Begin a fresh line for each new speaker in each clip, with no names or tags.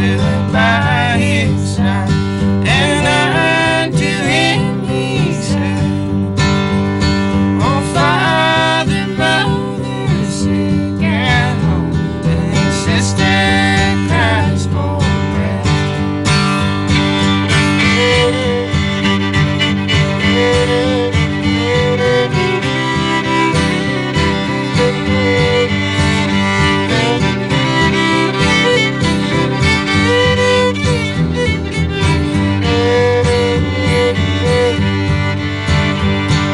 stood by his side, and unto him he said, oh, Father, Mother, sick at home, and sister cries for bread.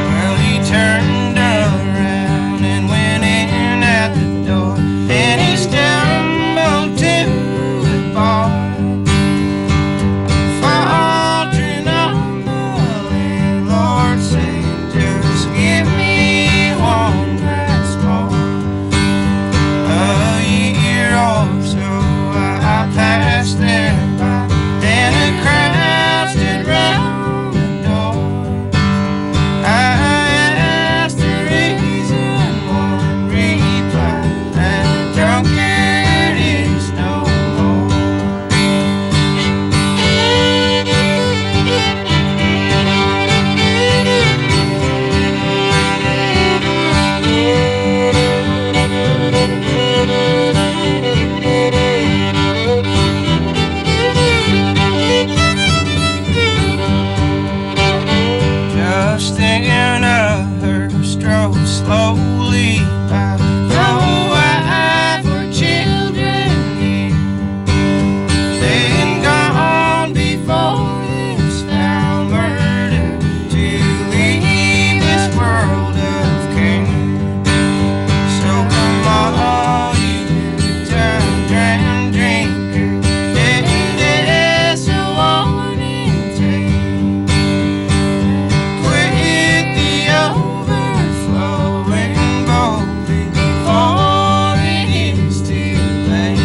Well, he turned around and went in at the door, and he stumbled to the bar, faltering on the landlord, saying, just give me one glass more. A year or so I passed there by, and a crowd stood round the door. I asked the reason, one replied, that drunkard is no more. Just thinking of her stroll slowly by, no wife or children near, then gone before this foul murder to leave this world of care. So come all you good-time dram drinkers, yeah, that's a warning tale. Quit the overflowing boldly before it is too late.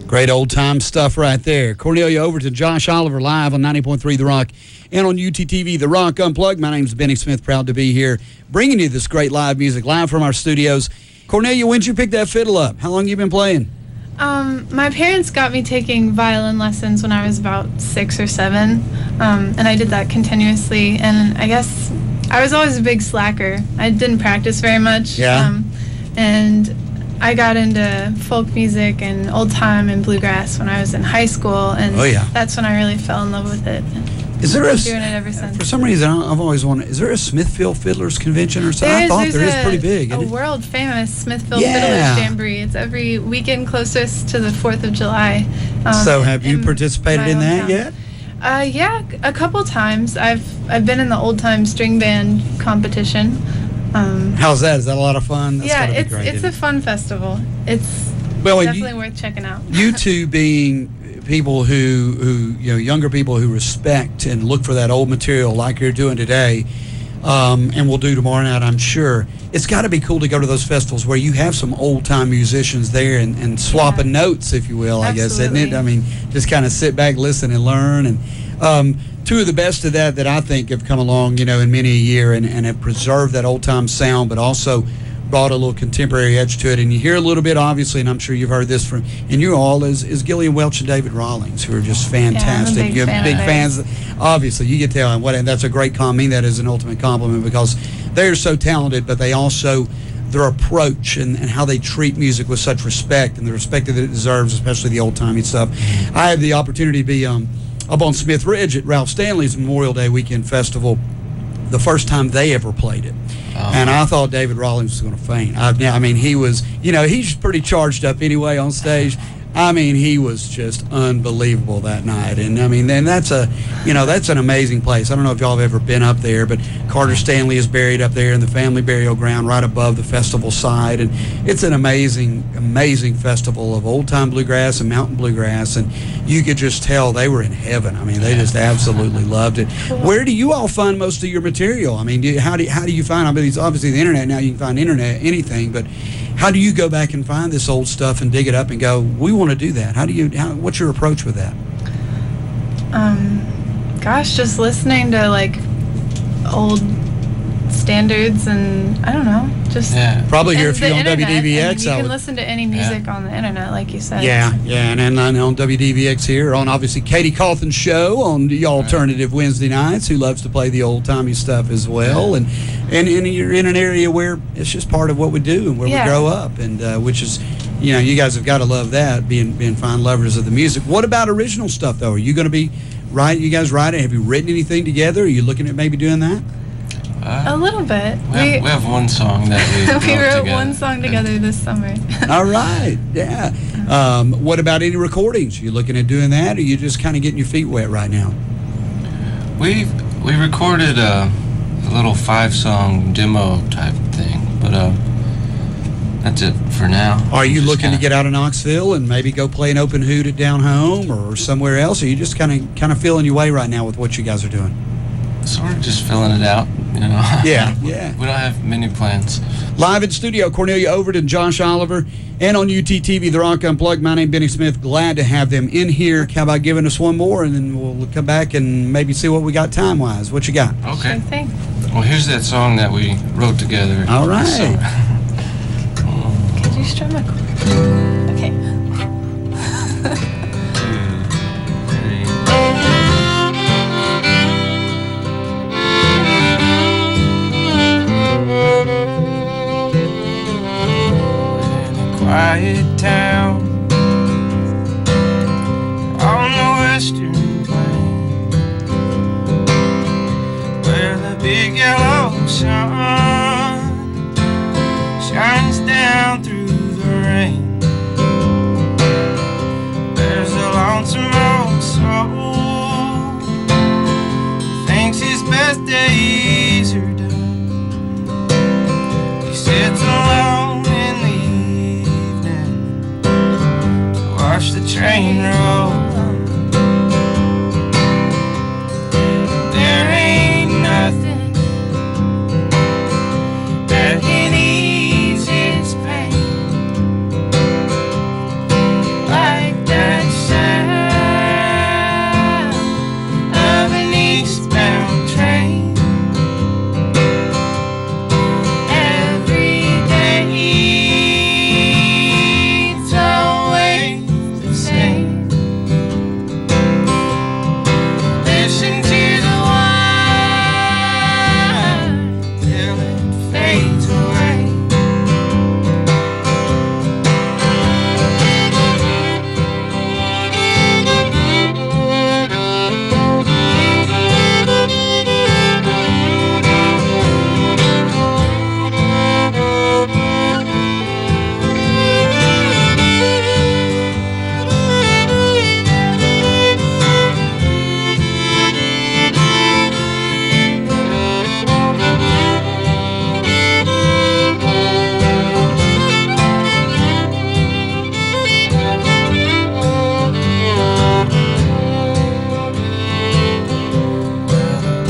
Great old-time stuff right there. Cornelia Overton, Josh Oliver live on 90.3 The Rock and on UTTV, The Rock Unplugged. My name's Benny Smith, proud to be here, bringing you this great live music, live from our studios. Cornelia, when did you pick that fiddle up? How long you been playing?
My parents got me taking violin lessons when I was about 6 or 7, and I did that continuously, and I guess I was always a big slacker. I didn't practice very much.
Yeah.
And I got into folk music and old time and bluegrass when I was in high school, and that's when I really fell in love with it.
Is there
I've been doing it ever since.
For some reason, I've always wondered, is there a Smithfield Fiddlers Convention or something? I thought there is pretty big.
A world famous Smithfield Fiddlers Jamboree. It's every weekend closest to the 4th of July.
So have you participated in that yet?
Yeah, a couple times. I've been in the old time string band competition.
How's that? Is that a lot of fun? That's
yeah,
gotta be great,
it's a fun festival. It's definitely worth checking out.
You two being people who younger people who respect and look for that old material like you're doing today, and will do tomorrow night, I'm sure. It's got to be cool to go to those festivals where you have some old-time musicians there and swapping notes, if you will, I guess, isn't it? I mean, just kind of sit back, listen, and learn. And two of the best of that I think have come along, in many a year and have preserved that old-time sound, but also brought a little contemporary edge to it. And you hear a little bit, obviously, and I'm sure you've heard this from, and you all, is Gillian Welch and David Rawlings, who are just fantastic.
Yeah,
You're big fans. Obviously, you get to tell, and that's a great compliment. I mean, that is an ultimate compliment, because they're so talented, but they also, their approach and how they treat music with such respect, and the respect that it deserves, especially the old-timey stuff. I had the opportunity to be up on Smith Ridge at Ralph Stanley's Memorial Day Weekend Festival the first time they ever played it. And I thought David Rawlings was going to faint. I mean, he was, he's pretty charged up anyway on stage. I mean, he was just unbelievable that night. And I mean, and that's an amazing place. I don't know if y'all have ever been up there, but Carter Stanley is buried up there in the family burial ground right above the festival site. And it's an amazing, amazing festival of old-time bluegrass and mountain bluegrass. And you could just tell they were in heaven. I mean, they just absolutely loved it. Where do you all find most of your material? I mean, how do you find, I mean, it's obviously the internet now, you can find anything, but how do you go back and find this old stuff and dig it up and go, we want to do that? What's your approach with that?
Gosh, just listening to like old standards, and I don't know, just
probably here if you're on
internet,
WDVX.
You can listen to any music on the internet, like you said.
And on WDVX here, on obviously Katie Cawthon's show on the Alternative Wednesday nights, who loves to play the old timey stuff as well, and you're in an area where it's just part of what we do and where we grow up, and which is, you guys have got to love that, being fine lovers of the music. What about original stuff though? Are you going to be you guys writing? Have you written anything together? Are you looking at maybe doing that?
A little bit.
We have one song that we
wrote
together.
one song together this summer.
All right, yeah. What about any recordings? Are you looking at doing that, or are you just kind of getting your feet wet right now?
We recorded a little 5-song demo type thing, but that's it for now.
Are you looking to get out of Knoxville and maybe go play an open hoot at down home or somewhere else? Or are you just kind of feeling your way right now with what you guys are doing?
Sort of just filling it out,
Yeah.
We don't have many plans.
Live in studio, Cornelia Overton, Josh Oliver, and on UTTV, The Rock Unplugged. My name's Benny Smith. Glad to have them in here. How about giving us one more, and then we'll come back and maybe see what we got time-wise. What you got?
Okay.
Sure thing.
Well, here's that song that we wrote together.
All right.
Could you strum a chord? Okay.
2, 3.
Quiet town on the western plain, where the big yellow sun shines down through the rain. There's a lonesome old soul who thinks his best days are done. He sits alone watch the train roll. There ain't nothing that can ease his pain like that sound of an eastbound train. Every day it's always listen to the wine till it fades away.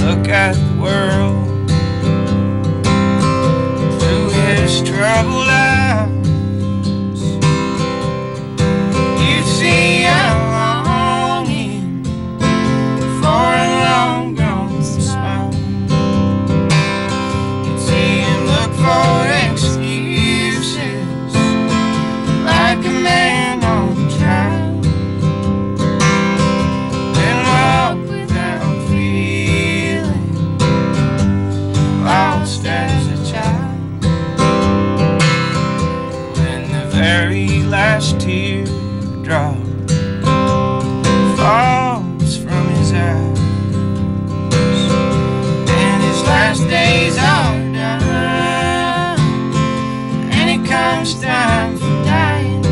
Look at the world through his troubled eyes. You see a longing for a long gone smile. You see him look for excuses like a man on trial, and walk without feeling lost as a child. When the very last teardrop falls from his eyes and his last days are done, and it comes time for dying,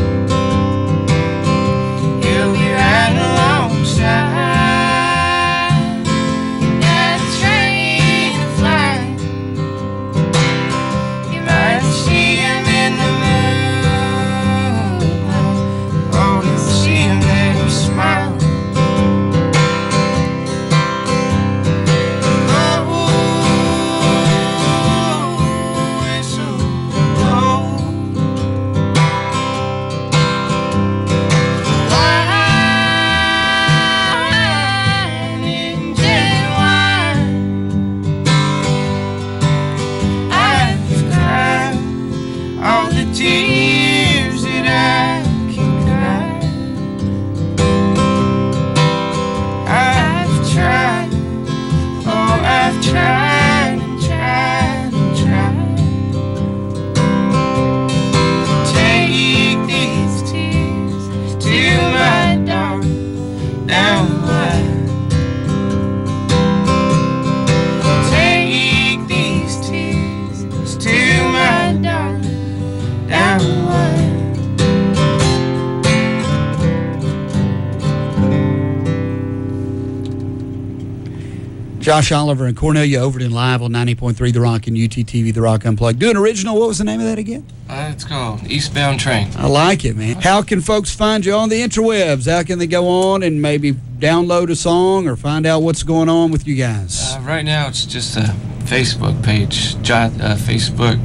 Josh Oliver and Cornelia Overton live on 90.3 The Rock and UTTV The Rock Unplugged. Doing original, what was the name of that again?
It's called Eastbound Train.
I like it, man. How can folks find you on the interwebs? How can they go on and maybe download a song or find out what's going on with you guys?
Right now, it's just a Facebook page. Facebook,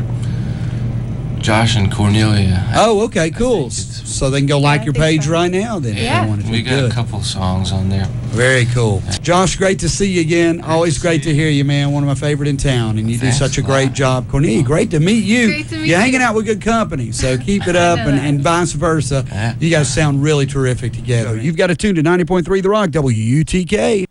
Josh and Cornelia.
Oh, okay, cool. So they can go like your page right now then.
Yeah.
If they wanted to.
We got
Good.
a couple songs on there.
Very cool. Josh, great to see you again. Always great to hear you, man. One of my favorite in town, and you
Thanks
do such a
a
great
lot.
job. Cornelia, great to meet you.
Great to meet
You're hanging
you.
out with good company, so keep it up, and vice versa.
Yeah.
You guys sound really terrific together. You've got to tune to 90.3 The Rock, WUTK.